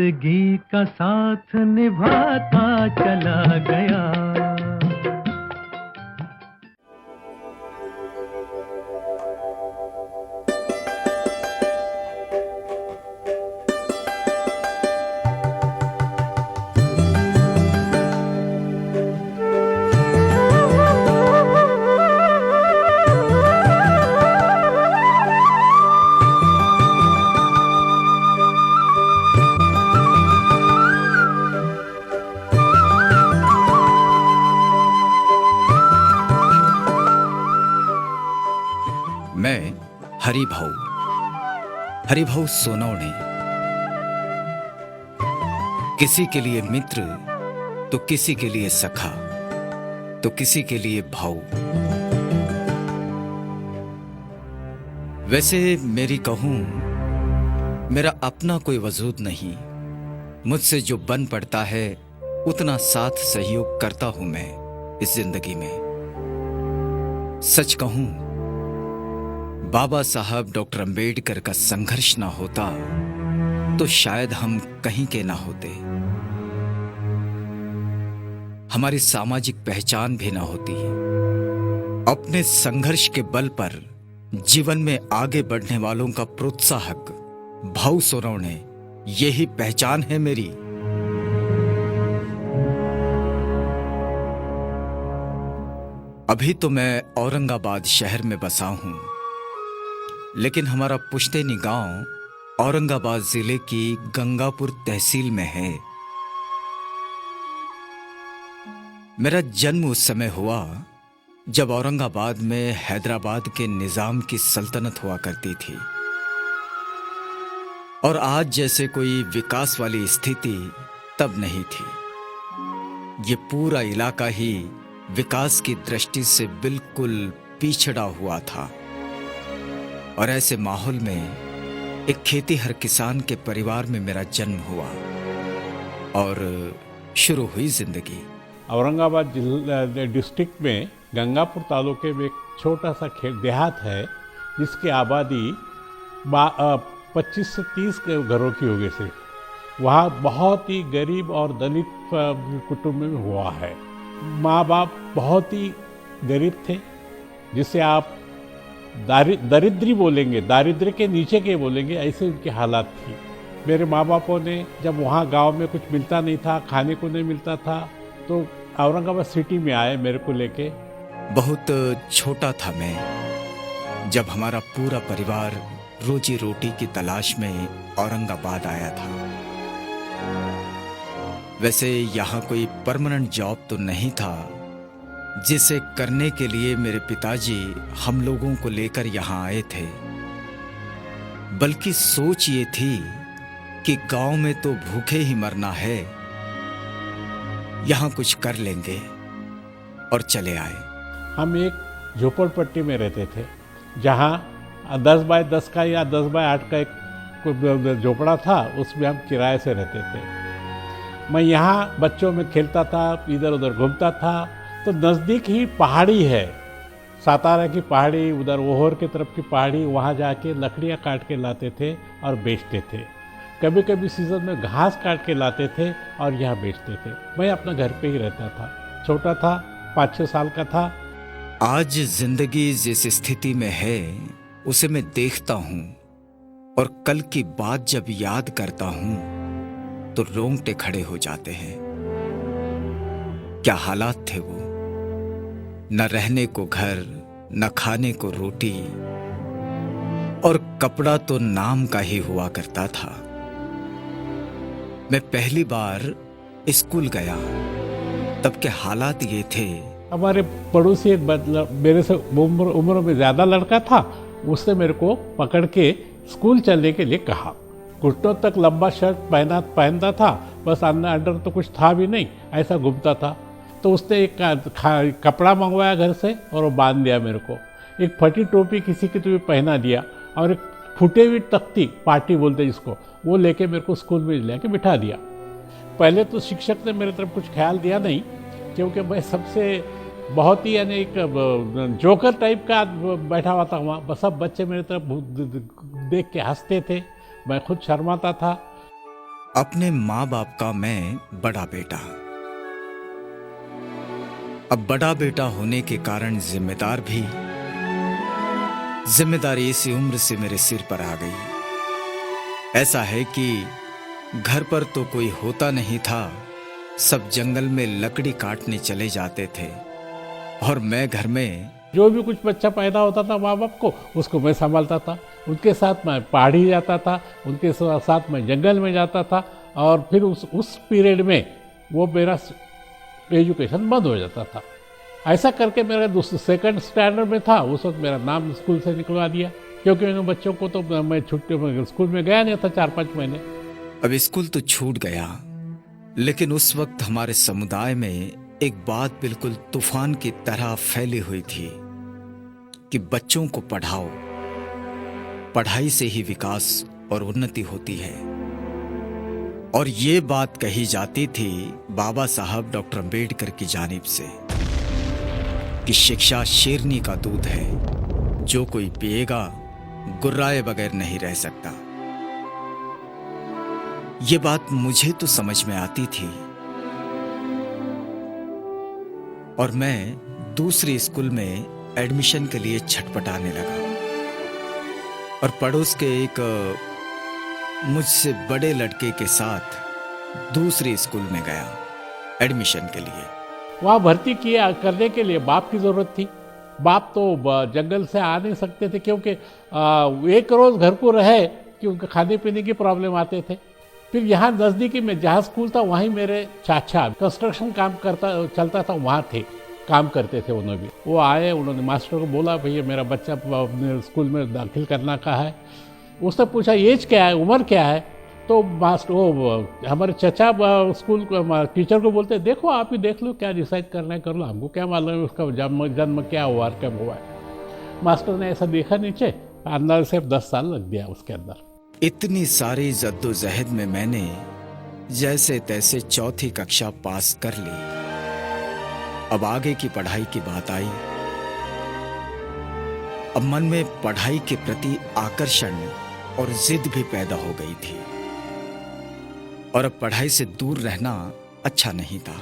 जिंदगी का साथ निभाता चला गया। मैं हरिभाऊ सोनवणे। किसी के लिए मित्र तो किसी के लिए सखा तो किसी के लिए भाऊ। वैसे मेरी कहूं, मेरा अपना कोई वजूद नहीं। मुझसे जो बन पड़ता है उतना साथ सहयोग करता हूं मैं इस जिंदगी में। सच कहूं, बाबा साहब डॉक्टर अंबेडकर का संघर्ष ना होता तो शायद हम कहीं के ना होते, हमारी सामाजिक पहचान भी ना होती। अपने संघर्ष के बल पर जीवन में आगे बढ़ने वालों का प्रोत्साहक भाऊ सोनवणे, यही पहचान है मेरी। अभी तो मैं औरंगाबाद शहर में बसा हूं, लेकिन हमारा पुश्तैनी गांव औरंगाबाद जिले की गंगापुर तहसील में है। मेरा जन्म उस समय हुआ जब औरंगाबाद में हैदराबाद के निजाम की सल्तनत हुआ करती थी, और आज जैसे कोई विकास वाली स्थिति तब नहीं थी। ये पूरा इलाका ही विकास की दृष्टि से बिल्कुल पिछड़ा हुआ था, और ऐसे माहौल में एक खेतीहर किसान के परिवार में मेरा जन्म हुआ और शुरू हुई जिंदगी। औरंगाबाद डिस्ट्रिक्ट में गंगापुर तालुके में एक छोटा सा देहात है जिसकी आबादी 25 से 30 घरों की होगी सिर्फ। वहाँ बहुत ही गरीब और दलित कुटुंब में हुआ है। माँ बाप बहुत ही गरीब थे, जिसे आप दरिद्री बोलेंगे, दारिद्र्य के नीचे के बोलेंगे, ऐसे उनकी हालात थी। मेरे माँ बापों ने जब वहाँ गांव में कुछ मिलता नहीं था, खाने को नहीं मिलता था, तो औरंगाबाद सिटी में आए मेरे को लेके। बहुत छोटा था मैं जब हमारा पूरा परिवार रोजी रोटी की तलाश में औरंगाबाद आया था। वैसे यहाँ कोई परमानेंट जॉब तो नहीं था जिसे करने के लिए मेरे पिताजी हम लोगों को लेकर यहाँ आए थे, बल्कि सोच ये थी कि गांव में तो भूखे ही मरना है, यहाँ कुछ कर लेंगे, और चले आए। हम एक झोपड़पट्टी में रहते थे, जहाँ 10 बाय 10 का या 10 बाय 8 का एक झोपड़ा था, उसमें हम किराए से रहते थे। मैं यहाँ बच्चों में खेलता था, इधर उधर घूमता था। तो नज़दीक ही पहाड़ी है, सातारा की पहाड़ी, उधर ओहर की तरफ की पहाड़ी, वहाँ जाके लकड़ियाँ काट के लाते थे और बेचते थे। कभी कभी सीजन में घास काट के लाते थे और यहाँ बेचते थे। मैं अपना घर पे ही रहता था, छोटा था, 5-6 साल का था। आज जिंदगी जिस स्थिति में है उसे मैं देखता हूँ, और कल की बात जब याद करता हूँ तो रोंगटे खड़े हो जाते हैं। क्या हालात थे वो, न रहने को घर, न खाने को रोटी, और कपड़ा तो नाम का ही हुआ करता था। मैं पहली बार स्कूल गया तब के हालात ये थे। हमारे पड़ोसी एक मेरे से उम्र में ज़्यादा लड़का था, उसने मेरे को पकड़ के स्कूल चलने के लिए कहा। घुटनों तक लंबा शर्ट पहनता था, बस अंडर तो कुछ था भी नहीं, ऐसा घूमता था। तो उसने एक कपड़ा मंगवाया घर से और वो बांध दिया मेरे को। एक फटी टोपी किसी की तो पहना दिया, और एक फूटे हुई तख्ती, पार्टी बोलते जिसको, वो लेके मेरे को स्कूल में लेके बिठा दिया। पहले तो शिक्षक ने मेरे तरफ कुछ ख्याल दिया नहीं, क्योंकि मैं सबसे बहुत ही यानी एक जोकर टाइप का बैठा हुआ था वहाँ। बस सब बच्चे मेरे तरफ देख के हंसते थे, मैं खुद शर्माता था। अपने माँ बाप का मैं बड़ा बेटा। अब बड़ा बेटा होने के कारण जिम्मेदार भी। जिम्मेदारी इसी उम्र से मेरे सिर पर आ गई। ऐसा है कि घर पर तो कोई होता नहीं था, सब जंगल में लकड़ी काटने चले जाते थे और मैं घर में जो भी कुछ बच्चा पैदा होता था माँ बाप को, उसको मैं संभालता था। उनके साथ मैं पहाड़ी जाता था, उनके साथ मैं जंगल में जाता था, और फिर उस पीरियड में वो मेरा एजुकेशन बंद हो जाता था। ऐसा करके मेरा सेकंड स्टैंडर्ड में था, उस वक्त मेरा नाम स्कूल से निकलवा दिया, क्योंकि उन बच्चों को तो मैं छुट्टी में स्कूल में गया नहीं था 4-5 महीने। अब स्कूल तो छूट गया, लेकिन उस वक्त हमारे समुदाय में एक बात बिल्कुल तूफान की तरह फैली हुई थी कि बच्चों को पढ़ाओ, पढ़ाई से ही विकास और उन्नति होती है। और ये बात कही जाती थी बाबा साहब डॉक्टर अंबेडकर की जानिब से कि शिक्षा शेरनी का दूध है, जो कोई पिएगा गुर्राए बगैर नहीं रह सकता। ये बात मुझे तो समझ में आती थी और मैं दूसरी स्कूल में एडमिशन के लिए छटपटाने लगा और पड़ोस के एक मुझसे बड़े लड़के के साथ दूसरी स्कूल में गया एडमिशन के लिए। वहाँ भर्ती किया करने के लिए बाप की ज़रूरत थी। बाप तो जंगल से आ नहीं सकते थे, क्योंकि एक रोज़ घर को रहे कि उनके खाने पीने की प्रॉब्लम आते थे। फिर यहाँ नज़दीकी में जहाँ स्कूल था वहीं मेरे चाचा कंस्ट्रक्शन काम चलता था, वहाँ थे, काम करते थे उन्होंने भी। वो आए, उन्होंने मास्टर को बोला भैया मेरा बच्चा स्कूल में दाखिल करना का है। उसने पूछा एज क्या है, उम्र क्या है? तो मास्टर वो हमारे चचा स्कूल टीचर को बोलते देखो आप ही देख लो, क्या डिसाइड करना है कर लो, हमको क्या मालूम है उसका जन्म क्या हुआ कब हुआ है। मास्टर ने ऐसा देखा नीचे, अंदर से 10 साल लग गया उसके अंदर। इतनी सारी जद्दोजहद में मैंने जैसे तैसे चौथी कक्षा पास कर ली। अब आगे की पढ़ाई की बात आई। अब मन में पढ़ाई के प्रति आकर्षण और जिद भी पैदा हो गई थी और अब पढ़ाई से दूर रहना अच्छा नहीं था,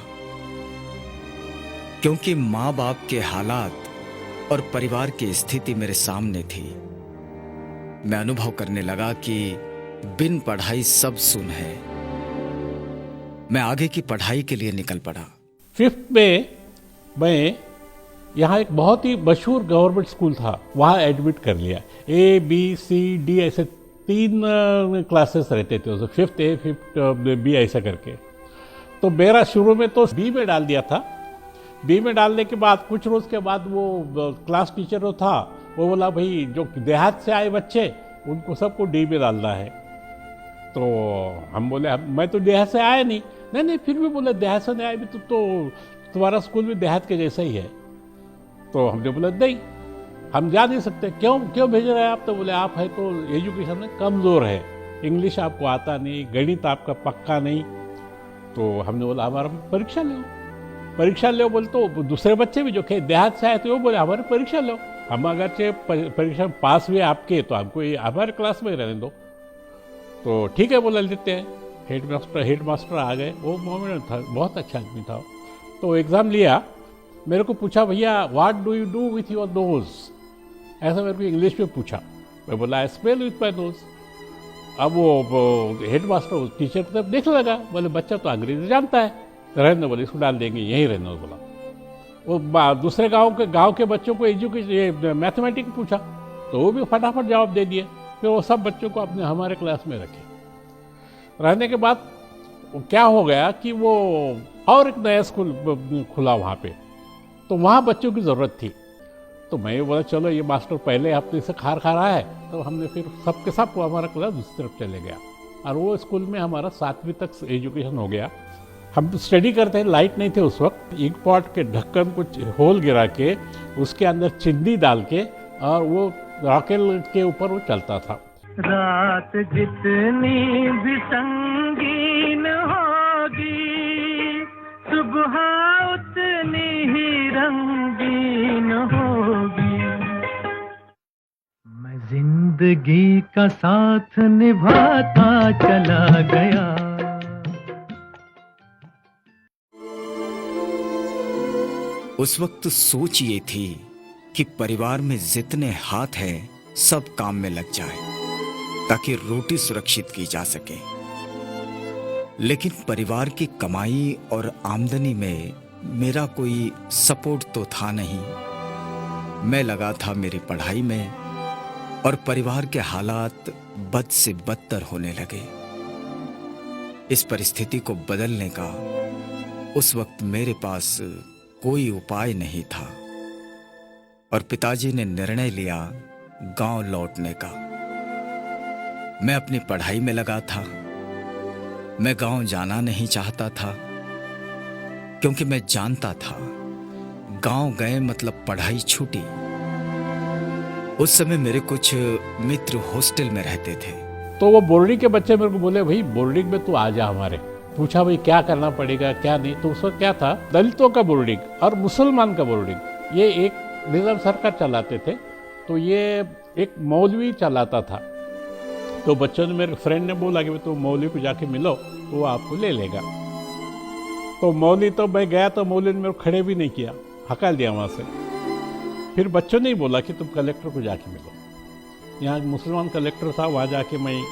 क्योंकि माँ बाप के हालात और परिवार की स्थिति मेरे सामने थी। मैं अनुभव करने लगा कि बिन पढ़ाई सब सुन है। मैं आगे की पढ़ाई के लिए निकल पड़ा। 5th में मैं यहाँ एक बहुत ही मशहूर गवर्नमेंट स्कूल था, वहाँ एडमिट कर लिया। A, B, C, D ऐसे 3 क्लासेस रहते थे उसे, 5th A, 5th B ऐसा करके। तो मेरा शुरू में तो B में डाल दिया था। B में डालने के बाद कुछ रोज़ के बाद वो क्लास टीचर जो था वो बोला भाई जो देहात से आए बच्चे उनको सबको D में डालना है। तो हम बोले मैं तो देहात से आया नहीं, फिर भी बोले देहात से नहीं आए भी तो तुम्हारा स्कूल भी देहात के जैसा ही है। तो हमने बोला नहीं, हम जा नहीं सकते। क्यों भेज रहे हैं आप? तो बोले आप है तो एजुकेशन में कमज़ोर है, इंग्लिश आपको आता नहीं, गणित आपका पक्का नहीं। तो हमने बोला हमारा परीक्षा लो बोले। तो दूसरे बच्चे भी जो देहात से आए थे वो बोले हमारी परीक्षा लो, हम अगरचे परीक्षा में पास हुए आपके तो हमको हमारे क्लास में रहने दो। तो ठीक है बोला लेते हैं। हेड मास्टर आ गए, वो मोमेंट था, बहुत अच्छा आदमी था। तो एग्ज़ाम लिया, मेरे को पूछा भैया what do you do with your nose, ऐसा मेरे को इंग्लिश में पूछा। मैं बोला आई स्पेल विथ माई नोज। अब वो हेड मास्टर टीचर की तरफ देखने लगा, बोले बच्चा तो अंग्रेजी जानता है, रहने बोले इसको डाल देंगे यहीं रहने बोला। वो दूसरे गांव के बच्चों को एजुकेशन मैथमेटिक्स पूछा तो वो भी फटाफट जवाब दे दिए। फिर वो सब बच्चों को अपने हमारे क्लास में रखे। रहने के बाद क्या हो गया कि वो और एक नया स्कूल खुला वहाँ पे, तो वहाँ बच्चों की ज़रूरत थी। तो मैं बोला चलो ये मास्टर पहले हफ्ते से खा रहा है, तो हमने फिर सबके सब हमारा क्लास दूसरी तरफ चले गया और वो स्कूल में हमारा 7वीं तक एजुकेशन हो गया। हम स्टडी करते हैं, लाइट नहीं थे उस वक्त, इंक पॉट के ढक्कन को होल गिरा के उसके अंदर चिंदी डाल के और वो रॉकेल के ऊपर वो चलता था। रात जितनी भी संगीन होगी, सुबह उतनी ही रंगीन होगी। मैं जिंदगी का साथ निभाता चला गया। उस वक्त सोच ये थी कि परिवार में जितने हाथ हैं सब काम में लग जाए ताकि रोटी सुरक्षित की जा सके। लेकिन परिवार की कमाई और आमदनी में मेरा कोई सपोर्ट तो था नहीं। मैं लगा था मेरी पढ़ाई में और परिवार के हालात बद से बदतर होने लगे। इस परिस्थिति को बदलने का उस वक्त मेरे पास कोई उपाय नहीं था और पिताजी ने निर्णय लिया गांव लौटने का। मैं अपनी पढ़ाई में लगा था। मैं गांव जाना नहीं चाहता था क्योंकि मैं जानता था गांव गए मतलब पढ़ाई छूटी। उस समय मेरे कुछ मित्र हॉस्टल में रहते थे। तो वो बोर्डिंग के बच्चे मेरे को बोले, भाई बोर्डिंग में तू आ जा हमारे। पूछा भाई क्या करना पड़ेगा क्या नहीं। तो उसका क्या था, दलितों का बोर्डिंग और मुसलमान का बोर्डिंग, ये एक निज़ाम सरकार चलाते थे। तो ये एक मौलवी चलाता था। तो बच्चों ने, मेरे फ्रेंड ने बोला कि तो मौलवी को जाके मिलो तो वो आपको ले लेगा। तो मौलवी, तो मैं गया तो मौलवी ने मेरे को खड़े भी नहीं किया, हकाल दिया वहाँ से। फिर बच्चों ने ही बोला कि तुम कलेक्टर को जाके मिलो। यहाँ मुसलमान कलेक्टर था, वहाँ जाके मैं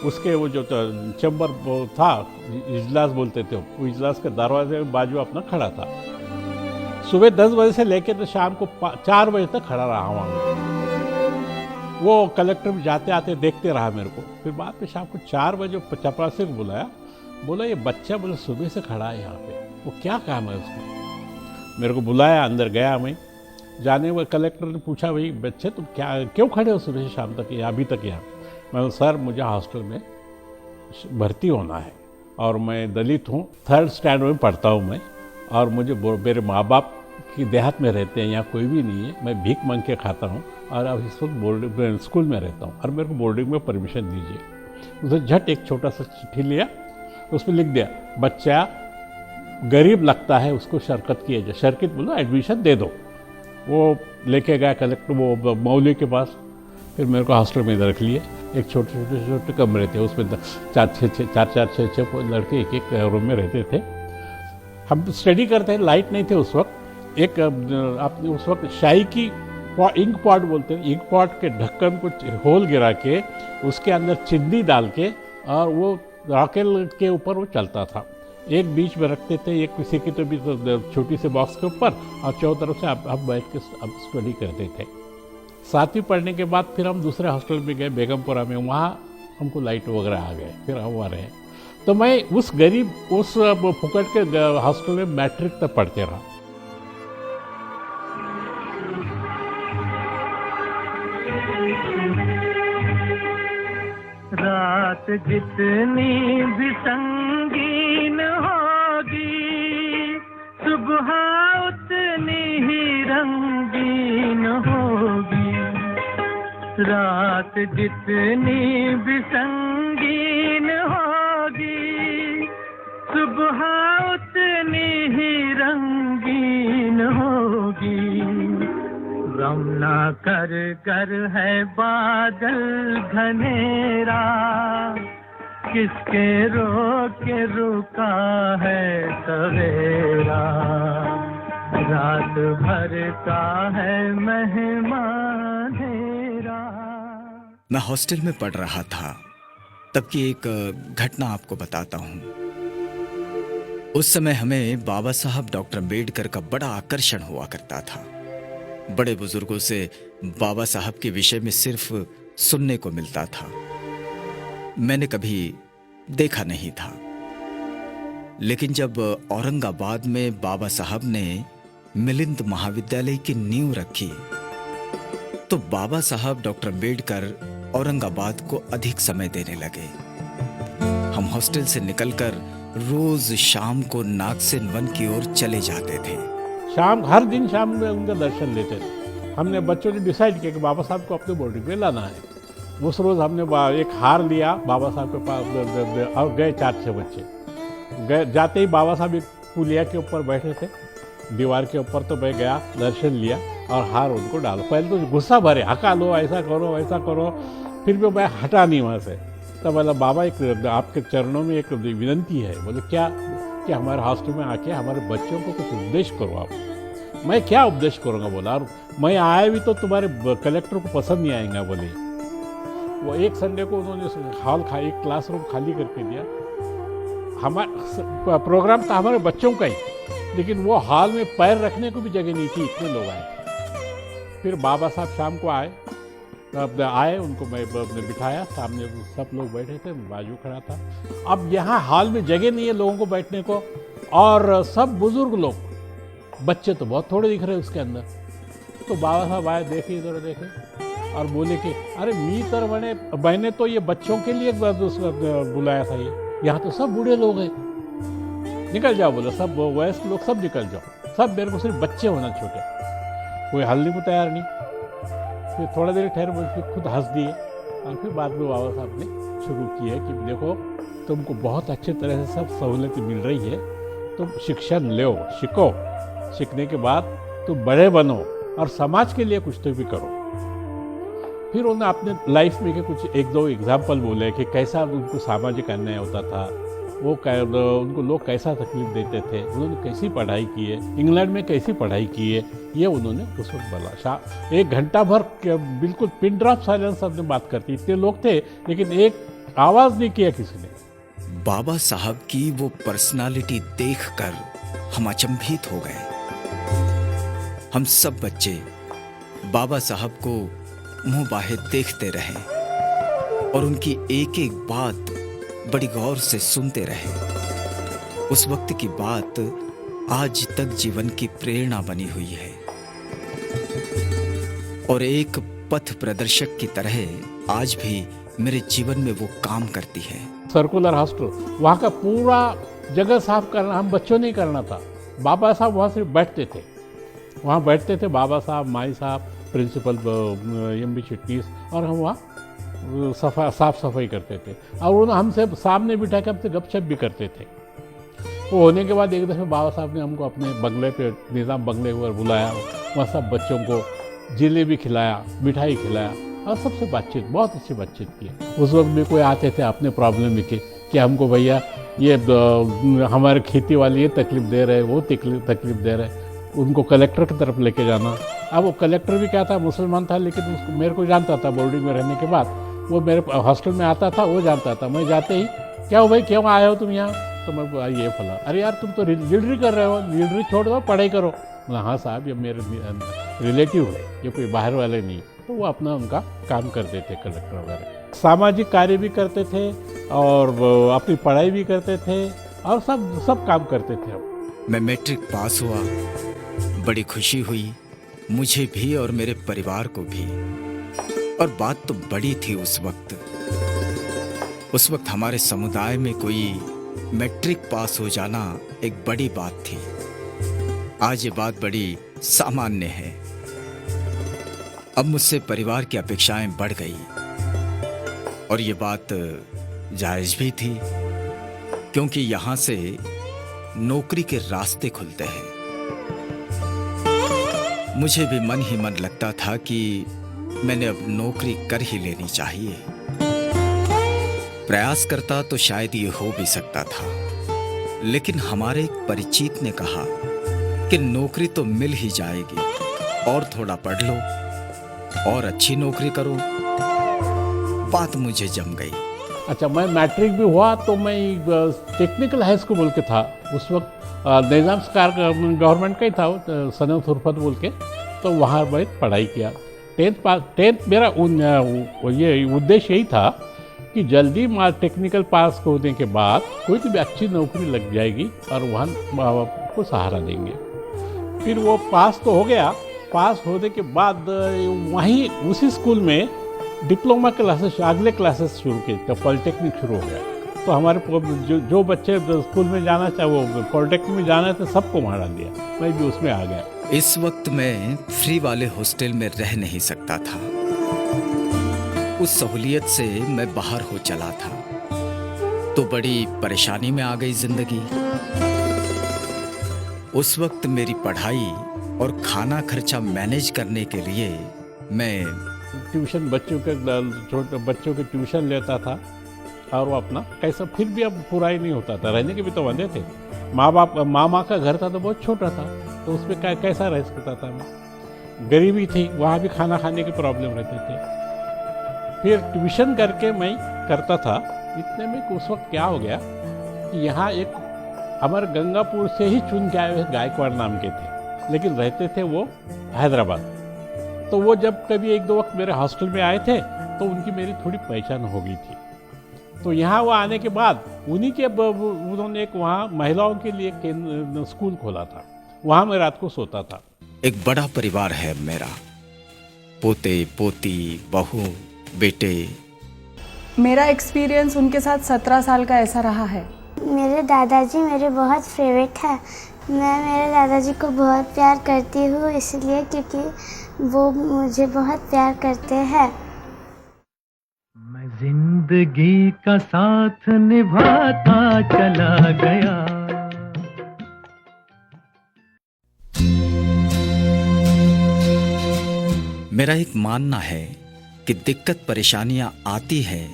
उसके वो जो चैम्बर था, इजलास बोलते थे, वो इजलास के दरवाजे के बाजू अपना खड़ा था। सुबह 10 बजे से लेकर तो शाम को 4 बजे तक खड़ा रहा वहाँ। वो कलेक्टर भी जाते आते देखते रहा मेरे को। फिर बाद में शाम को 4 बजे चपरासी को बुलाया, बोला ये बच्चा बोले सुबह से खड़ा है यहाँ पे, वो क्या काम है उसको। मेरे को बुलाया, अंदर गया मैं। जाने हुए कलेक्टर ने पूछा, भाई बच्चे तुम क्या क्यों खड़े हो सुबह से शाम तक या अभी तक यहाँ। मैं सर मुझे हॉस्टल में भर्ती होना है और मैं दलित हूँ, 3rd स्टैंडर्ड में पढ़ता हूँ मैं, और मुझे मेरे माँ बाप की देहात में रहते हैं, यहाँ कोई भी नहीं है, मैं भीख मांग के खाता हूँ और अब इस वक्त बोर्डिंग स्कूल में रहता हूँ और मेरे को बोर्डिंग में परमिशन दीजिए। उसे झट एक छोटा सा चिट्ठी लिया, उसमें लिख दिया बच्चा गरीब लगता है उसको शरकत किया जाए, शरकत बोलो एडमिशन दे दो। वो लेके गया कलेक्टर वो मौलवी के पास। फिर मेरे को हॉस्टल में रख लिए। एक छोटे कमरे थे, उसमें 4-6 लड़के एक रूम में रहते थे। हम स्टडी करते हैं, लाइट नहीं थे उस वक्त। एक उस वक्त शाही की इंक पॉट बोलते हैं, इंक पॉट के ढक्कन को होल गिरा के उसके अंदर चिन्नी डाल के और वो रॉकेल के ऊपर वो चलता था। एक बीच में रखते थे, एक किसी की तो भी छोटी सी बॉक्स के ऊपर, और चारों तरफ से आप बैठ के अब स्टडी करते थे। 7वीं पढ़ने के बाद फिर हम दूसरे हॉस्टल में गए बेगमपुरा में, वहाँ हमको लाइट वगैरह आ गए, फिर हम वहाँ रहे। तो मैं उस गरीब उस फुकट के हॉस्टल में मैट्रिक तक पढ़ते रहा। रात जितनी भी संगीन होगी, सुबह उतनी ही रंगीन होगी। रात जितनी भी संगीन होगी, सुबह उतनी ही रंगीन होगी। गम ना कर कर है बादल घनेरा, किसके रोके रुका है सवेरा। रात भर का है मेहमानेरा। मैं हॉस्टल में पढ़ रहा था तब की एक घटना आपको बताता हूँ। उस समय हमें बाबा साहब डॉक्टर अम्बेडकर का बड़ा आकर्षण हुआ करता था। बड़े बुजुर्गों से बाबा साहब के विषय में सिर्फ सुनने को मिलता था, मैंने कभी देखा नहीं था। लेकिन जब औरंगाबाद में बाबा साहब ने मिलिंद महाविद्यालय की नींव रखी, तो बाबा साहब डॉक्टर अम्बेडकर औरंगाबाद को अधिक समय देने लगे। हम हॉस्टल से निकलकर रोज शाम को नागसेन वन की ओर चले जाते थे। हर दिन शाम में उनका दर्शन लेते थे। हमने बच्चों ने डिसाइड किया कि बाबा साहब को अपने बोर्डिंग में लाना है। उस रोज़ हमने एक हार लिया बाबा साहब के पास और गए 4-6 बच्चे गए। जाते ही बाबा साहब एक पुलिया के ऊपर बैठे थे, दीवार के ऊपर। तो मैं गया, दर्शन लिया और हार उनको डाला। पहले तो गुस्सा भरे, हका लो, ऐसा करो वैसा करो। फिर भी मैं हटा नहीं वहाँ से। तब बोला बाबा एक आपके चरणों में एक विनंती है। बोले क्या कि हमारे हॉस्टल में आके हमारे बच्चों को कुछ उपदेश करो आप। मैं क्या उपदेश करूँगा बोला, और मैं आया भी तो तुम्हारे कलेक्टर को पसंद नहीं आएगा बोले। वो एक संडे को उन्होंने हॉल एक क्लासरूम खाली करके दिया। हमारा प्रोग्राम था हमारे बच्चों का ही, लेकिन वो हॉल में पैर रखने को भी जगह नहीं थी, इतने लोग आए थे। फिर बाबा साहब शाम को आए, उनको मैं बिठाया, सामने सब लोग बैठे थे, बाजू खड़ा था। अब यहाँ हॉल में जगह नहीं है लोगों को बैठने को, और सब बुजुर्ग लोग, बच्चे तो बहुत थोड़े दिख रहे उसके अंदर। तो बाबा साहब आए, देखे इधर देखे और बोले कि अरे मी तर मैंने तो ये बच्चों के लिए बुलाया था, ये यहाँ तो सब बूढ़े लोग हैं, निकल जाओ बोला, सब वयस्क लोग सब निकल जाओ, सब मेरे को सिर्फ बच्चे होना छोटे। कोई हलने को तैयार नहीं। फिर थोड़ा देर ठहर बोल, फिर खुद हंस दिए, और फिर बाद में बाबा साहब ने शुरू की है कि देखो तुमको बहुत अच्छे तरह से सब सहूलतें मिल रही है, तुम शिक्षण लो, सीखो, सीखने के बाद तुम बड़े बनो और समाज के लिए कुछ तो भी करो। फिर उन्होंने अपने लाइफ में के कुछ एक दो एग्जाम्पल बोले कि कैसा उनको सामाजिक अन्याय होता था, वो उनको लोग कैसा तकलीफ देते थे, उन्होंने कैसी पढ़ाई की है, इंग्लैंड में कैसी पढ़ाई की है, ये उन्होंने उस वक्त बोला। 1 घंटा भर बिल्कुल पिन ड्रॉप साइलेंस सबने बात करती, इतने लोग थे लेकिन एक आवाज़ नहीं किया किसी ने। बाबा साहब की वो पर्सनालिटी देखकर हम अचंभित हो गए। हम सब बच्चे बाबा साहब को मुंह बाहे देखते रहे और उनकी एक एक बात बड़ी गौर से सुनते रहे। उस वक्त की बात आज तक जीवन की प्रेरणा बनी हुई है और एक पथ प्रदर्शक की तरह आज भी मेरे जीवन में वो काम करती है। सर्कुलर हॉस्टल, वहाँ का पूरा जगह साफ करना हम बच्चों ने करना था। बाबा साहब वहाँ सिर्फ बैठते थे, वहाँ बैठते थे बाबा साहब, माई साहब, प्रिंसिपल एम बी चिटनीस, और हम वहाँ साफ सफाई करते थे और उन्होंने हमसे सामने बिठा के हमसे गपशप भी करते थे। वो होने के बाद एक दफ़े बाबा साहब ने हमको अपने बंगले पे, निज़ाम बंगले पर बुलाया, वहाँ सब बच्चों को जलेबी खिलाया, मिठाई खिलाया और सबसे बातचीत, बहुत अच्छी बातचीत की। उस वक्त भी कोई आते थे अपने प्रॉब्लम लेके कि हमको भैया ये हमारे खेती वाले ये तकलीफ दे रहे, वो तकलीफ दे रहे, उनको कलेक्टर की तरफ लेके जाना। अब वो कलेक्टर भी क्या था, मुसलमान था, लेकिन उसको मेरे को जानता था। बोर्डिंग में रहने के बाद वो मेरे हॉस्टल में आता था, वो जानता था। मैं जाते ही क्या हो भाई, क्यों आए हो तुम यहाँ? तो मैं ये फला, अरे यार तुम तो लीडरी कर रहे हो, लीडरी छोड़ दो, पढ़ाई करो। बोला हाँ साहब, ये मेरे रिलेटिव है, ये कोई बाहर वाले नहीं। तो वो अपना उनका काम करते थे, कलेक्टर वगैरह। सामाजिक कार्य भी करते थे और अपनी पढ़ाई भी करते थे और सब काम करते थे। मैं मैट्रिक पास हुआ, बड़ी खुशी हुई मुझे भी और मेरे परिवार को भी। और बात तो बड़ी थी उस वक्त हमारे समुदाय में कोई मैट्रिक पास हो जाना एक बड़ी बात थी। आज ये बात बड़ी सामान्य है। अब मुझसे परिवार की अपेक्षाएं बढ़ गई और ये बात जायज भी थी, क्योंकि यहां से नौकरी के रास्ते खुलते हैं। मुझे भी मन ही मन लगता था कि मैंने अब नौकरी कर ही लेनी चाहिए। प्रयास करता तो शायद ये हो भी सकता था, लेकिन हमारे एक परिचित ने कहा कि नौकरी तो मिल ही जाएगी, और थोड़ा पढ़ लो और अच्छी नौकरी करो। बात मुझे जम गई। अच्छा, मैं मैट्रिक भी हुआ तो मैं टेक्निकल हाई स्कूल बोल के था उस वक्त, निज़ाम सरकार गवर्नमेंट का ही था, सनत हुरफत बोल के। तो वहाँ मैं पढ़ाई किया। 10th मेरा ये उद्देश्य यही था कि जल्दी टेक्निकल पास होने के बाद कोई तो भी अच्छी नौकरी लग जाएगी और वहाँ माँ बाप को सहारा देंगे। फिर वो पास तो हो गया। पास होने के बाद वहीं उसी स्कूल में डिप्लोमा क्लासेस, अगले क्लासेस शुरू किए, तो पॉलिटेक्निक शुरू हो गया। तो हमारे जो बच्चे स्कूल में जाना चाहे, वो पॉलिटेक्निक में जाना था, सबको वहाँ डाल दिया। मैं भी उसमें आ गया। इस वक्त मैं फ्री वाले हॉस्टल में रह नहीं सकता था। उस सहूलियत से मैं बाहर हो चला था, तो बड़ी परेशानी में आ गई जिंदगी। उस वक्त मेरी पढ़ाई और खाना खर्चा मैनेज करने के लिए मैं ट्यूशन, छोटे बच्चों के ट्यूशन लेता था और वो अपना कैसा, फिर भी अब पूरा ही नहीं होता था। रहने के भी तो वादे थे। माँ का घर था तो बहुत छोटा था। तो उसमें कैसा रह सकता था मैं। गरीबी थी, वहाँ भी खाना खाने की प्रॉब्लम रहते थे। फिर ट्यूशन करके मैं करता था। इतने में उस वक्त क्या हो गया कि यहाँ एक हमारे गंगापुर से ही चुन के आए हुए गायकवाड़ नाम के थे, लेकिन रहते थे वो हैदराबाद। तो वो जब कभी एक दो वक्त मेरे हॉस्टल में आए थे तो उनकी मेरी थोड़ी पहचान हो गई थी। तो यहाँ वो आने के बाद उन्हीं के उन्होंने एक वहाँ महिलाओं के लिए स्कूल खोला था। वहाँ मैं रात को सोता था। एक बड़ा परिवार है मेरा, पोते पोती, बहू, बेटे। मेरा एक्सपीरियंस उनके साथ 17 साल का ऐसा रहा है। मेरे दादाजी मेरे बहुत फेवरेट है। मैं मेरे दादाजी को बहुत प्यार करती हूँ, इसलिए क्योंकि वो मुझे बहुत प्यार करते हैं। मैं जिंदगी का साथ निभाता चला गया। मेरा एक मानना है कि दिक्कत परेशानियां आती हैं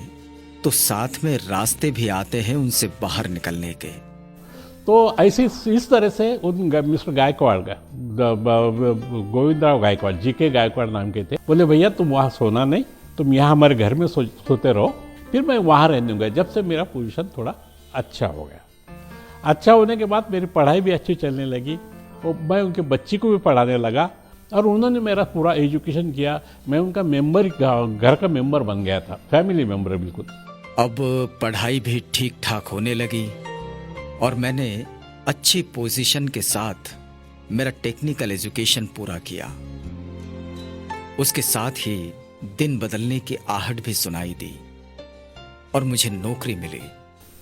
तो साथ में रास्ते भी आते हैं उनसे बाहर निकलने के। तो ऐसी इस तरह से उन मिस्टर गायकवाड़ का गोविंदराव गायकवाड़, जीके गायकवाड़ नाम के थे, बोले भैया तुम वहाँ सोना नहीं, तुम यहाँ हमारे घर में सोते रहो। फिर मैं वहाँ रहने दूंगा। जब से मेरा पोजीशन थोड़ा अच्छा हो गया, अच्छा होने के बाद मेरी पढ़ाई भी अच्छी चलने लगी और मैं उनके बच्ची को भी पढ़ाने लगा और उन्होंने मेरा पूरा एजुकेशन किया। मैं उनका मेंबर, घर का मेंबर बन गया था, फैमिली मेंबर बिल्कुल। अब पढ़ाई भी ठीक ठाक होने लगी और मैंने अच्छी पोजीशन के साथ मेरा टेक्निकल एजुकेशन पूरा किया। उसके साथ ही दिन बदलने की आहट भी सुनाई दी और मुझे नौकरी मिली।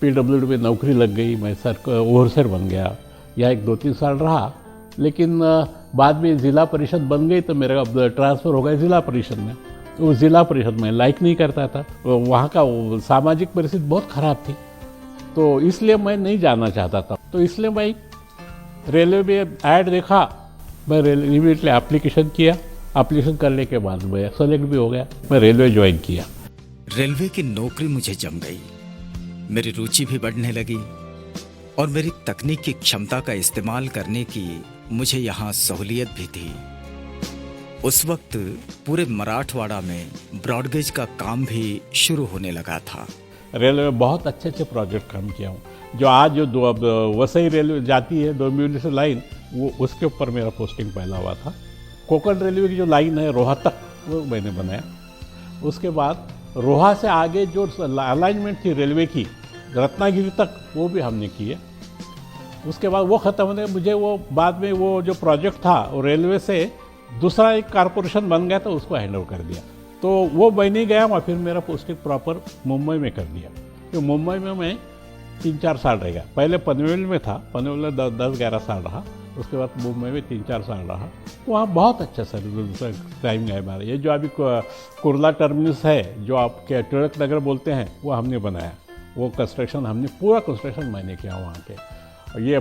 PWD में नौकरी लग गई। मैं ओवरसर बन गया। यह एक 2-3 साल रहा, लेकिन बाद में जिला परिषद बन गई तो मेरा ट्रांसफ़र हो गया जिला परिषद में। तो उस जिला परिषद में लाइक नहीं करता था। वहाँ का सामाजिक परिस्थिति बहुत ख़राब थी, तो इसलिए मैं नहीं जाना चाहता था। तो इसलिए मैं रेलवे में ऐड देखा, मैं इमीडिएटली एप्लीकेशन किया। एप्लीकेशन करने के बाद मैं सेलेक्ट भी हो गया। मैं रेलवे ज्वाइन किया। रेलवे की नौकरी मुझे जम गई, मेरी रुचि भी बढ़ने लगी और मेरी तकनीक की क्षमता का इस्तेमाल करने की मुझे यहाँ सहूलियत भी थी। उस वक्त पूरे मराठवाड़ा में ब्रॉडगेज का काम भी शुरू होने लगा था। रेलवे में बहुत अच्छे अच्छे प्रोजेक्ट काम किया हूँ। जो आज जो वसई रेलवे जाती है डोंबिवली से लाइन, वो उसके ऊपर मेरा पोस्टिंग पहला हुआ था। कोंकण रेलवे की जो लाइन है रोहतक, वो मैंने बनाया। उसके बाद रोहा से आगे जो अलाइनमेंट थी रेलवे की रत्नागिरी तक, वो भी हमने की है। उसके बाद वो ख़त्म होने मुझे वो बाद में वो जो प्रोजेक्ट था वो रेलवे से दूसरा एक कारपोरेशन बन गया था, उसको हैंड ओवर कर दिया। तो वो मैं नहीं गया और फिर मेरा पोस्टिंग प्रॉपर मुंबई में कर दिया। तो मुंबई में मैं 3-4 साल रह गया। पहले पनवेल में था, पनवेल में 10-11 साल रहा। उसके बाद मुंबई में 3-4 साल रहा। वहाँ बहुत अच्छा टाइम गया हमारा। ये जो अभी कुर्ला टर्मिनस है, जो आप टिळक नगर बोलते हैं, वो हमने बनाया। वो कंस्ट्रक्शन हमने पूरा कंस्ट्रक्शन मैंने किया वहाँ के। ये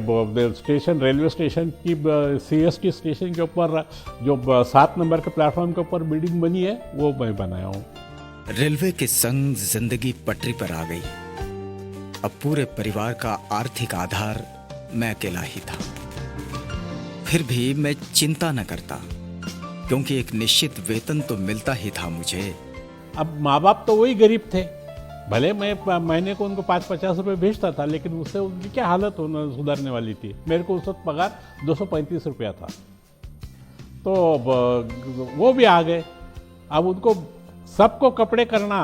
स्टेशन, रेलवे स्टेशन की CST स्टेशन के ऊपर जो 7 नंबर के प्लेटफॉर्म के ऊपर बिल्डिंग बनी है, वो मैं बनाया हूँ। रेलवे के संग जिंदगी पटरी पर आ गई। अब पूरे परिवार का आर्थिक आधार मैं अकेला ही था। फिर भी मैं चिंता न करता, क्योंकि एक निश्चित वेतन तो मिलता ही था मुझे। अब माँ बाप तो वही गरीब थे। भले मैं महीने को उनको 5-50 रुपये भेजता था, लेकिन उससे उनकी क्या हालत सुधरने वाली थी। मेरे को उस वक्त पगार 235 रुपया था। तो वो भी आ गए। अब उनको सबको कपड़े करना,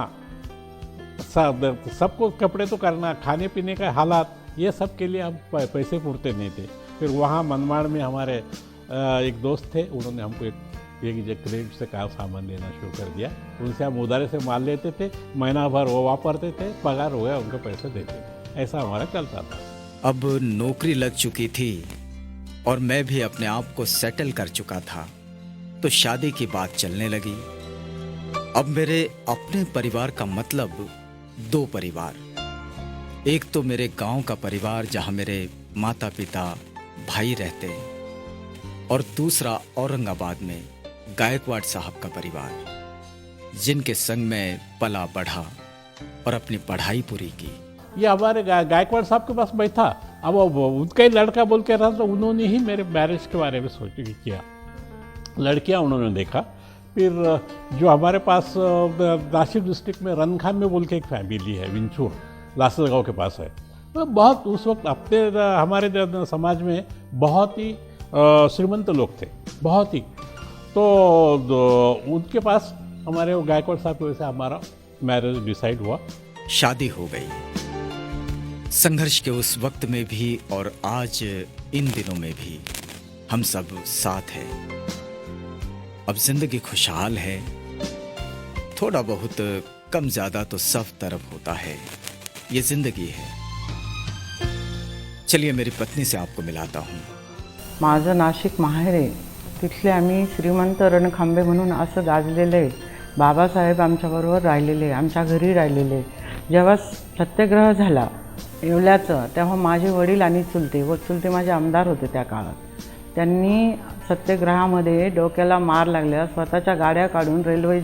सबको कपड़े तो करना, खाने पीने का हालात, ये सब के लिए हम पैसे पूरते नहीं थे। फिर वहाँ मनमाड़ में हमारे एक दोस्त थे, उन्होंने हमको एक क्रेडिट से का सामान लेना शुरू कर दिया। उनसे हम उधारे से माल लेते थे, महीना भर वो वापरते थे, पगार हो गया उनको पैसे देते थे। ऐसा हमारा चलता था। अब नौकरी लग चुकी थी और मैं भी अपने आप को सेटल कर चुका था, तो शादी की बात चलने लगी। अब मेरे अपने परिवार का मतलब 2 परिवार। एक तो मेरे गांव का परिवार, जहां मेरे माता पिता भाई रहते, और दूसरा औरंगाबाद में गायकवाड़ साहब का परिवार, जिनके संग मैं पला बढ़ा और अपनी पढ़ाई पूरी की। ये हमारे गायकवाड़ साहब के पास मैं था अब वो उनका ही लड़का बोल के रहा, तो उन्होंने ही मेरे मैरिज के बारे में सोच के किया। लड़कियां उन्होंने देखा। फिर जो हमारे पास नासिक डिस्ट्रिक्ट में रनखान में बोल के एक फैमिली है, विंचूर लासलगांव के पास है। तो बहुत उस वक्त अपने हमारे समाज में बहुत ही श्रीमंत लोग थे, बहुत ही। तो उनके पास हमारे वो गायकवाड़ साहब की वजह से हमारा मैरिज डिसाइड हुआ। शादी हो गई। संघर्ष के उस वक्त में भी और आज इन दिनों में भी हम सब साथ हैं। अब जिंदगी खुशहाल है। थोड़ा बहुत कम ज्यादा तो सब तरफ होता है, ये जिंदगी है। चलिए मेरी पत्नी से आपको मिलाता हूँ। माझं नाशिक माहेर आहे, तिथले आम्ही श्रीमंत रणखांबे म्हणून असं गाजलेलं आहे। बाबासाहेब आमच्याबरोबर राहिलेले, आमच्या घरी राहिलेले। जेव्हा सत्याग्रह झाला येवल्याचं, तेव्हा माझे वडील आणि चुलते माझे आमदार होते त्या काळात। त्यांनी सत्याग्रहामध्ये डोक्याला मार लागल्या, स्वतःच्या गाड्या काढून रेल्वे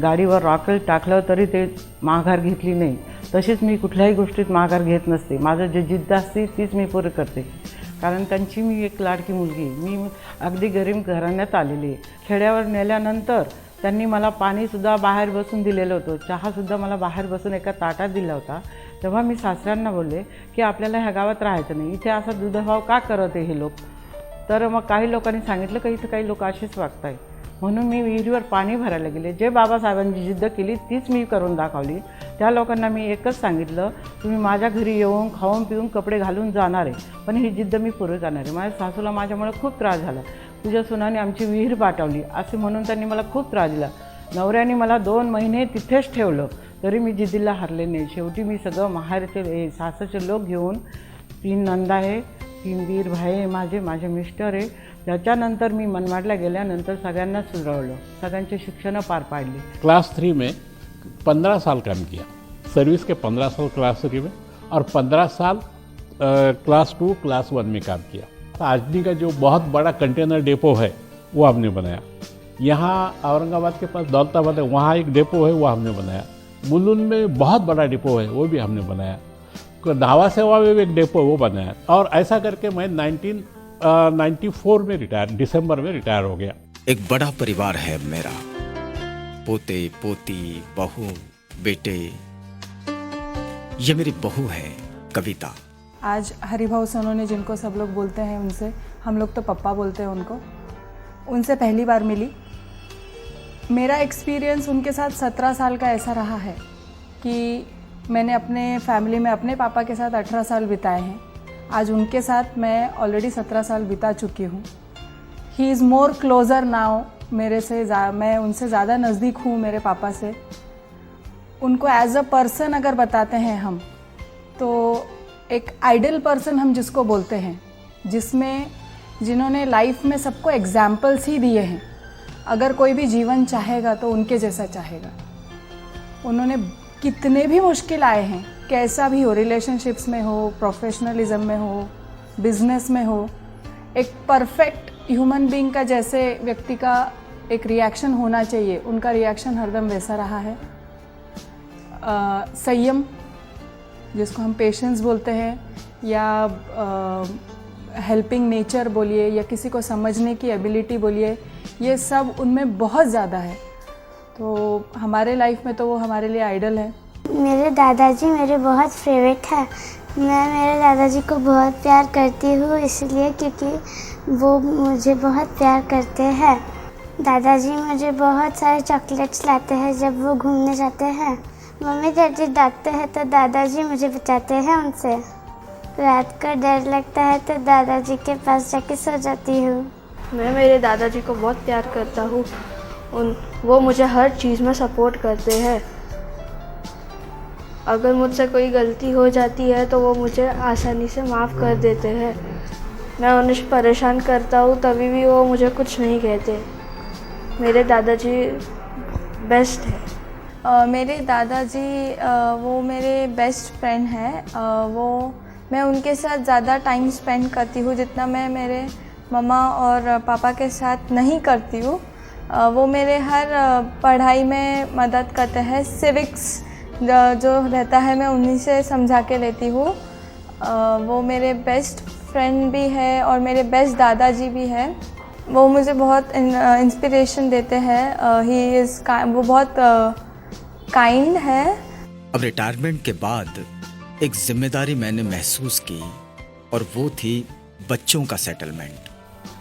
गाडीवर रॉकेट टाकलं तरी ते माघार घेतली नाही। तशीच मी कुठल्याही गोष्टीत माघार घेत नसते। माझं जे जिद्द असते तीच मी पूर्ण करते, कारण त्यांची मी एक लाडकी मुलगी। मी अगदी गरीब घराण्यात आलेली आहे। खेड्यावर नेल्यानंतर त्यांनी मला पाणीसुद्धा बाहेर बसून दिलेलं होतं, चहासुद्धा मला बाहेर बसून एका ताटात दिला होता। तेव्हा मी सासऱ्यांना बोलले की आपल्याला ह्या गावात राहायचं नाही, इथे असा दुधाभाव का करत आहे हे लोक। तर मग काही लोकांनी सांगितलं की इथं काही लोक असेच वागत आहे, म्हणून मी विहिरीवर पाणी भरायला गेले। जे बाबासाहेबांची जिद्द केली तीच मी करून दाखवली। त्या लोकांना मी एकच सांगितलं, तुम्ही माझ्या घरी येऊन खाऊन पिऊन कपडे घालून जाणार आहे, पण ही जिद्द मी पूर्ण करणार आहे। माझ्या सासूला माझ्यामुळे खूप त्रास झाला, तुझ्या सुनाने आमची विहीर पाठवली असे म्हणून त्यांनी मला खूप त्रास दिला। नवऱ्याने मला 2 महिने तिथेच ठेवलं, तरी मी जिद्दीला हरले नाही। शेवटी मी सगळं माहेरचे सासरचे लोक घेऊन, 3 नंदा आहे, 3 वीर भाई आहे, माझे मिस्टर आहे। त्याच्यानंतर मी मनमाडला गेल्यानंतर सगळ्यांना सुधरवलं, सगळ्यांचे शिक्षण पार पाडली। क्लास 3 में 15 साल काम किया, सर्विस के 15 साल क्लास 3 में, और 15 साल क्लास 2 क्लास 1 में काम किया। आजनी का जो बहुत बड़ा कंटेनर डेपो है वो हमने बनाया। यहाँ औरंगाबाद के पास दौलताबाद है, वहाँ एक डेपो है, वो हमने बनाया। मुलुंड में बहुत बड़ा डिपो है, वो भी हमने बनाया। धावा सेवा में भी एक डेपो वो बनाया। और ऐसा करके मैं 1994 में दिसंबर में रिटायर हो गया। एक बड़ा परिवार है मेरा, पोते पोती बहू बेटे। ये मेरी बहू है कविता। आज हरिभाऊ सोनोने जिनको सब लोग बोलते हैं, उनसे हम लोग तो पप्पा बोलते हैं उनको, उनसे पहली बार मिली। मेरा एक्सपीरियंस उनके साथ 17 साल का ऐसा रहा है कि मैंने अपने फैमिली में अपने पापा के साथ 18 साल बिताए हैं। आज उनके साथ मैं ऑलरेडी 17 साल बिता चुकी हूँ। He is more closer now मेरे से, मैं उनसे ज़्यादा नज़दीक हूँ मेरे पापा से। उनको एज अ पर्सन अगर बताते हैं हम, तो एक आइडल पर्सन हम जिसको बोलते हैं, जिन्होंने लाइफ में सबको एग्जाम्पल्स ही दिए हैं। अगर कोई भी जीवन चाहेगा तो उनके जैसा चाहेगा। उन्होंने कितने भी मुश्किल आए हैं, कैसा भी हो, रिलेशनशिप्स में हो, प्रोफेशनलिज्म में हो, बिजनेस में हो, एक परफेक्ट ह्यूमन बीइंग का जैसे व्यक्ति का एक रिएक्शन होना चाहिए, उनका रिएक्शन हरदम वैसा रहा है। संयम, जिसको हम पेशेंस बोलते हैं, या हेल्पिंग नेचर बोलिए, या किसी को समझने की एबिलिटी बोलिए, ये सब उनमें बहुत ज़्यादा है। तो हमारे लाइफ में तो वो हमारे लिए आइडल है। मेरे दादाजी मेरे बहुत फेवरेट है। मैं मेरे दादाजी को बहुत प्यार करती हूँ, इसलिए क्योंकि वो मुझे बहुत प्यार करते हैं। दादाजी मुझे बहुत सारे चॉकलेट्स लाते हैं जब वो घूमने जाते हैं। मम्मी डैडी डांटते हैं तो दादाजी मुझे बचाते हैं उनसे। रात को डर लगता है तो दादाजी के पास जाके सो जाती हूँ। मैं मेरे दादाजी को बहुत प्यार करता हूँ। वो मुझे हर चीज़ में सपोर्ट करते हैं। अगर मुझसे कोई गलती हो जाती है तो वो मुझे आसानी से माफ़ कर देते हैं। मैं उन्हें परेशान करता हूँ तभी भी वो मुझे कुछ नहीं कहते। मेरे दादाजी बेस्ट है। मेरे दादाजी वो मेरे बेस्ट फ्रेंड हैं। मैं उनके साथ ज़्यादा टाइम स्पेंड करती हूँ जितना मैं मेरे मम्मा और पापा के साथ नहीं करती हूँ। वो मेरे हर पढ़ाई में मदद करते हैं। सिविक्स जो रहता है मैं उन्हीं से समझा के लेती हूँ। वो मेरे बेस्ट फ्रेंड भी है और मेरे बेस्ट दादाजी भी है। वो मुझे बहुत इंस्पिरेशन देते हैं। वो बहुत काइंड है। अब रिटायरमेंट के बाद एक जिम्मेदारी मैंने महसूस की और वो थी बच्चों का सेटलमेंट।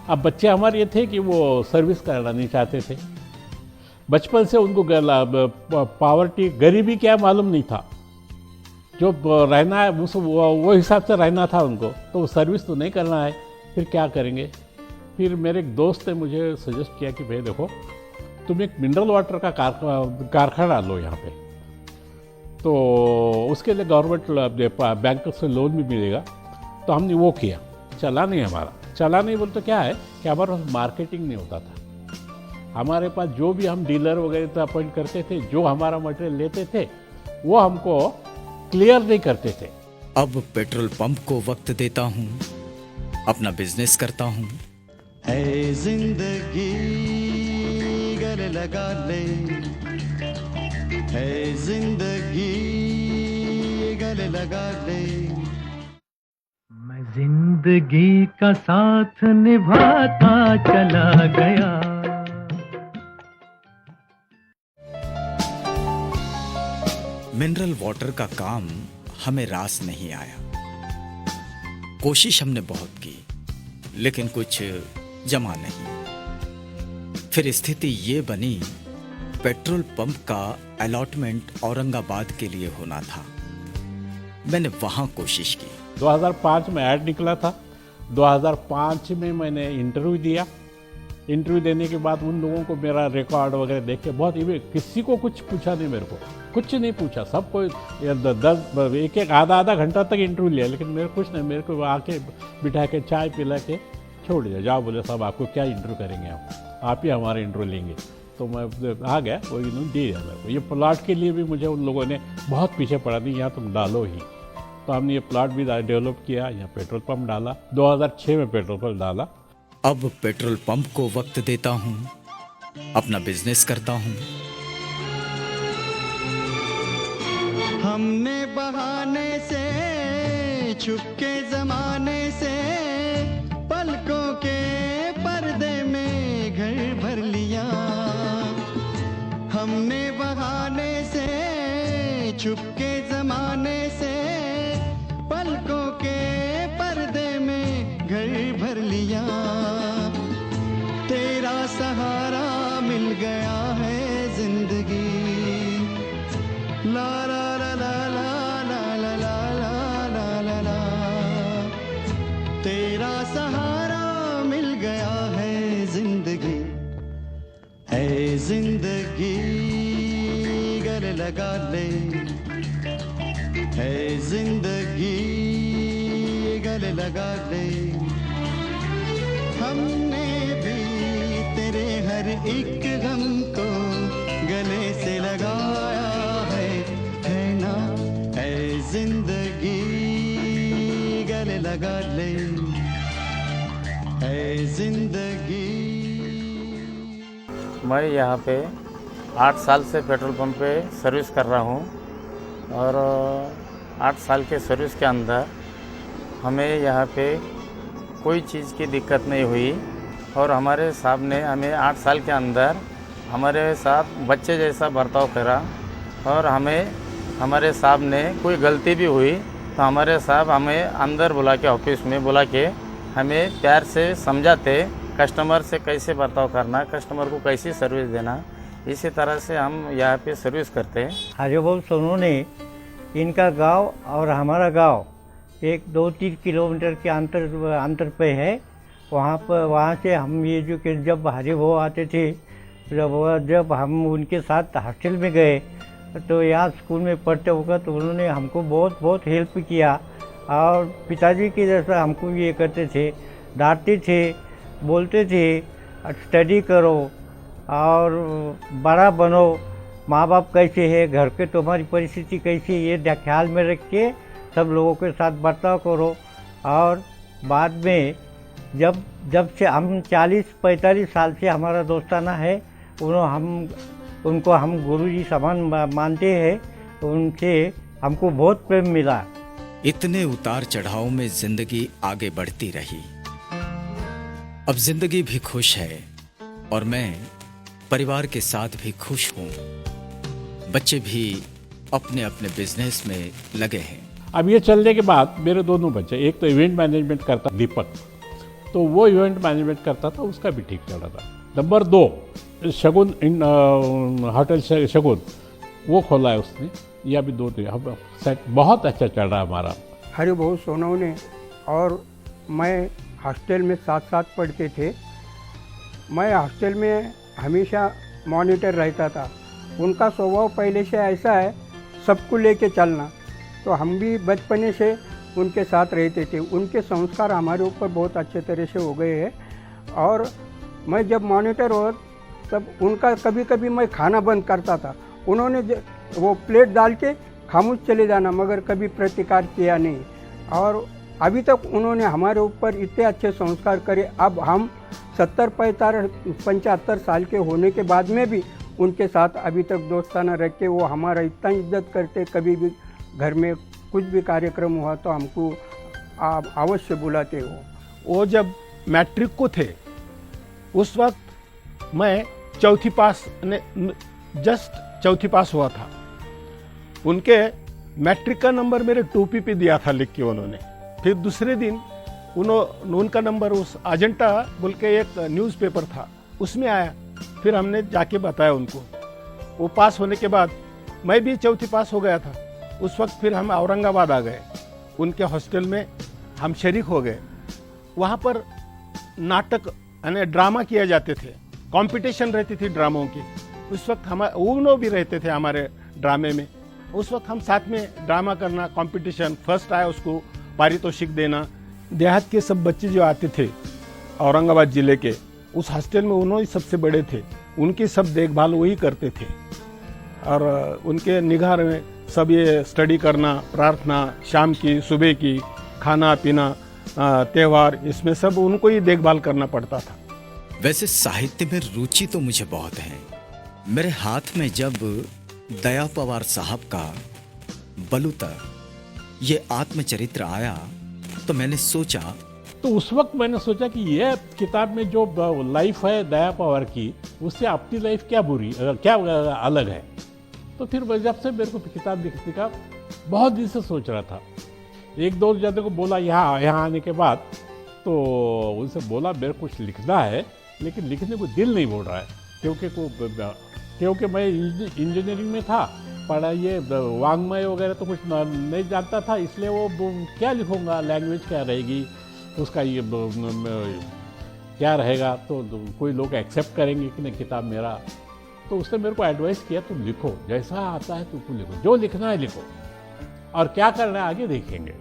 अब बच्चे हमारे ये थे कि वो सर्विस करना नहीं चाहते थे। बचपन से उनको पावर्टी, गरीबी क्या मालूम नहीं था। जो रहना है वो हिसाब से रहना था उनको, तो सर्विस तो नहीं करना है, फिर क्या करेंगे। फिर मेरे एक दोस्त ने मुझे सजेस्ट किया कि भाई देखो, तुम एक मिनरल वाटर का कारखाना लो यहाँ पे, तो उसके लिए गवर्नमेंट बैंक से लोन भी मिलेगा। तो हमने वो किया। चला नहीं हमारा। चला नहीं बोल तो क्या है कि हमारे पास मार्केटिंग नहीं होता था। हमारे पास जो भी हम डीलर वगैरह तो अपॉइंट करते थे, जो हमारा मटेरियल लेते थे वो हमको क्लियर नहीं करते थे। अब पेट्रोल पंप को वक्त देता हूँ, अपना बिजनेस करता हूँ। है जिंदगी गले लगा ले, है जिंदगी गले लगा ले। मैं जिंदगी का साथ निभाता चला गया। मिनरल वाटर का काम हमें रास नहीं आया। कोशिश हमने बहुत की, लेकिन कुछ जमा नहीं। फिर स्थिति ये बनी, पेट्रोल पंप का अलॉटमेंट औरंगाबाद के लिए होना था। मैंने वहां कोशिश की। 2005 में ऐड निकला था। 2005 में मैंने इंटरव्यू दिया। इंटरव्यू देने के बाद उन लोगों को मेरा रिकॉर्ड वगैरह देख के बहुत, किसी को कुछ पूछा नहीं, मेरे को कुछ नहीं पूछा। सबको एक आधा घंटा तक इंटरव्यू लिया, लेकिन मेरे कुछ नहीं। मेरे को आके बिठा के चाय पिला के छोड़ दिया। जाओ बोले साहब आपको क्या इंटरव्यू करेंगे, आप ही हमारा इंटरव्यू लेंगे। तो मैं आ गया, वो इन्होंने दे दिया मेरे को। ये प्लाट के लिए भी मुझे उन लोगों ने बहुत पीछे पड़ा दी, यहाँ तुम डालो ही। तो हमने ये प्लाट भी डेवलप किया, यहाँ पेट्रोल पंप डाला। 2006 में पेट्रोल पंप डाला। अब पेट्रोल पंप को वक्त देता हूँ, अपना बिजनेस करता हूँ। हमने बहाने से छुपके जमाने से पलकों के पर्दे में घर भर लिया। हमने बहाने से छुपके जमाने से पलकों के पर्दे में घर भर लिया। तेरा सहारा मिल गया है जिंदगी। ला ला ला ला ला ला ला ला ला ला ला। तेरा सहारा मिल गया है जिंदगी। है जिंदगी गले लगा ले, है जिंदगी गले लगा ले। हमने भी तेरे हर एक गम को गले से लगाया है ना। है जिंदगी गले लगा ले, है जिंदगी। मैं यहाँ पे 8 साल से पेट्रोल पंप पे सर्विस कर रहा हूँ और 8 साल के सर्विस के अंदर हमें यहाँ पे कोई चीज़ की दिक्कत नहीं हुई और हमारे साहब ने हमें 8 साल के अंदर हमारे साथ बच्चे जैसा बर्ताव करा। और हमारे साहब ने कोई गलती भी हुई तो हमारे साहब हमें अंदर बुला के, ऑफिस में बुला के हमें प्यार से समझाते, कस्टमर से कैसे बर्ताव करना, कस्टमर को कैसी सर्विस देना। इसी तरह से हम यहाँ पे सर्विस करते हैं। हरिभाऊ सोनोने इनका गांव और हमारा गांव 1-2-3 किलोमीटर के अंतर पे है। वहाँ से हम ये जो कि जब हरिभाऊ आते थे, जब हम उनके साथ हॉस्टल में गए तो यहाँ स्कूल में पढ़ते वक्त उन्होंने हमको बहुत हेल्प किया और पिताजी के जैसा हमको ये करते थे, डांटते थे, बोलते थे स्टडी करो और बड़ा बनो, माँ बाप कैसे है, घर के तुम्हारी परिस्थिति कैसी है, ये ख्याल में रख के सब लोगों के साथ बर्ताव करो। और बाद में जब से हम 40-45 साल से हमारा दोस्ताना है, उनको हम गुरुजी समान मानते हैं। उनसे हमको बहुत प्रेम मिला। इतने उतार चढ़ाव में जिंदगी आगे बढ़ती रही। अब जिंदगी भी खुश है और मैं परिवार के साथ भी खुश हूँ। बच्चे भी अपने अपने बिजनेस में लगे हैं। अब ये चलने के बाद मेरे दोनों बच्चे, एक तो इवेंट मैनेजमेंट करता दीपक, तो वो इवेंट मैनेजमेंट करता था, उसका भी ठीक चल रहा था। नंबर 2 शगुन होटल शगुन वो खोला है उसने, या भी 2 सेट बहुत अच्छा चल रहा है हमारा। हरिभाऊ सोनवणे और मैं हॉस्टल में साथ साथ पढ़ते थे। मैं हॉस्टल में हमेशा मॉनिटर रहता था। उनका स्वभाव पहले से ऐसा है, सबको लेके चलना, तो हम भी बचपने से उनके साथ रहते थे। उनके संस्कार हमारे ऊपर बहुत अच्छे तरह से हो गए हैं। और मैं जब मॉनिटर हो तब उनका कभी कभी मैं खाना बंद करता था, उन्होंने वो प्लेट डाल के खामोश चले जाना, मगर कभी प्रतिकार किया नहीं। और अभी तक उन्होंने हमारे ऊपर इतने अच्छे संस्कार करे। अब हम 70-75 साल के होने के बाद में भी उनके साथ अभी तक दोस्ताना रह के वो हमारा इतना इज्जत करते। कभी भी घर में कुछ भी कार्यक्रम हुआ तो हमको आप अवश्य बुलाते हो। वो जब मैट्रिक को थे उस वक्त मैं चौथी पास जस्ट चौथी पास हुआ था। उनके मैट्रिक का नंबर मेरे टोपी पे दिया था लिख के उन्होंने। फिर दूसरे दिन उनका नंबर उस अजंता बोल के एक न्यूज़पेपर था उसमें आया। फिर हमने जाके बताया उनको। वो पास होने के बाद मैं भी चौथी पास हो गया था। उस वक्त फिर हम औरंगाबाद आ गए, उनके हॉस्टल में हम शरीक हो गए। वहाँ पर नाटक यानी ड्रामा किए जाते थे, कंपटीशन रहती थी ड्रामों की। उस वक्त हम उन्हों भी रहते थे हमारे ड्रामे में। उस वक्त हम साथ में ड्रामा करना, कंपटीशन, फर्स्ट आया उसको पारितोषिक देना। देहात के सब बच्चे जो आते थे औरंगाबाद ज़िले के, उस हॉस्टल में उन्होंने सबसे बड़े थे, उनकी सब देखभाल वही करते थे। और उनके निगाह में सब ये स्टडी करना, प्रार्थना, शाम की सुबह की, खाना पीना, त्यौहार, इसमें सब उनको ही देखभाल करना पड़ता था। वैसे साहित्य में रुचि तो मुझे बहुत है। मेरे हाथ में जब दया पवार साहब का बलूता ये आत्मचरित्र आया तो मैंने सोचा, तो उस वक्त मैंने सोचा कि ये किताब में जो लाइफ है दया पवार की, उससे अपनी लाइफ क्या क्या अलग है। तो फिर जब से मेरे को किताब लिखने का बहुत दिन से सोच रहा था। 1-2 जनों को बोला यहाँ आने के बाद, तो उनसे बोला मेरे को कुछ लिखना है, लेकिन लिखने को दिल नहीं बोल रहा है, क्योंकि मैं इंजीनियरिंग में था, पढ़ाई ये वांग्मय वगैरह तो कुछ नहीं जानता था। इसलिए वो क्या लिखूँगा, लैंग्वेज क्या रहेगी, उसका ये क्या रहेगा, तो कोई लोग एक्सेप्ट करेंगे कि नहीं किताब मेरा। तो उसने मेरे को एडवाइस किया, तुम लिखो, जैसा आता है तुमको लिखो, जो लिखना है लिखो, और क्या करना है आगे देखेंगे।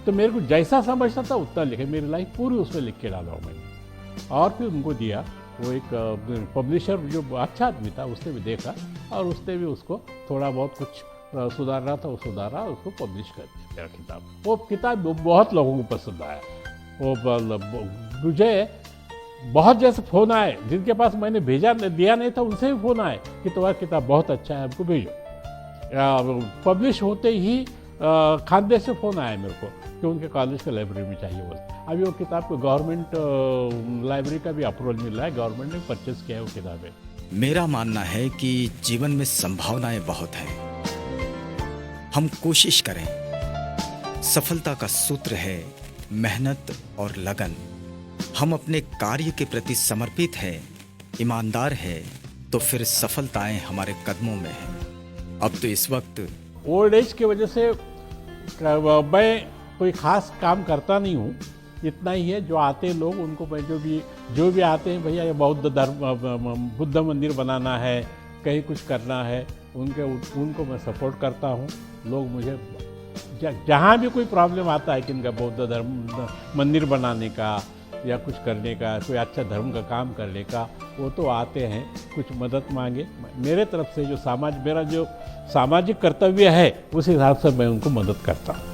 तो मेरे को जैसा समझता था उतना लिखे, मेरी लाइफ पूरी उसमें लिख के डाला हूँ मैंने। और फिर उनको दिया। वो एक पब्लिशर जो अच्छा आदमी था, उसने भी देखा और उसने भी उसको थोड़ा बहुत कुछ सुधारना था, वो सुधारा, उसको पब्लिश कर दिया किताब। वो किताब बहुत लोगों को पसंद आया। वो मुझे बहुत जैसे फ़ोन आए, जिनके पास मैंने दिया नहीं था, उनसे भी फ़ोन आए कि तुम्हारी किताब बहुत अच्छा है, हमको भेजो। पब्लिश होते ही खानदेश से फ़ोन आया मेरे को कि उनके कॉलेज के लाइब्रेरी में चाहिए बोलते। अभी वो किताब को गवर्नमेंट लाइब्रेरी का भी अप्रूवल मिल रहा है, गवर्नमेंट ने परचेस किया है वो किताबें। मेरा मानना है कि जीवन में संभावनाएं बहुत हैं, हम कोशिश करें। सफलता का सूत्र है मेहनत और लगन। हम अपने कार्य के प्रति समर्पित हैं, ईमानदार है, तो फिर सफलताएं हमारे कदमों में हैं। अब तो इस वक्त ओल्ड एज की वजह से मैं कोई खास काम करता नहीं हूँ। इतना ही है, जो आते हैं लोग उनको मैं जो भी आते हैं, भैया ये बुद्ध मंदिर बनाना है, कहीं कुछ करना है, उनको मैं सपोर्ट करता हूँ। लोग मुझे जहाँ भी कोई प्रॉब्लम आता है कि इनका बौद्ध धर्म मंदिर बनाने का या कुछ करने का, कोई अच्छा धर्म का काम करने का, वो तो आते हैं, कुछ मदद मांगे। मेरे तरफ से जो मेरा जो सामाजिक कर्तव्य है, उस हिसाब से मैं उनको मदद करता हूँ।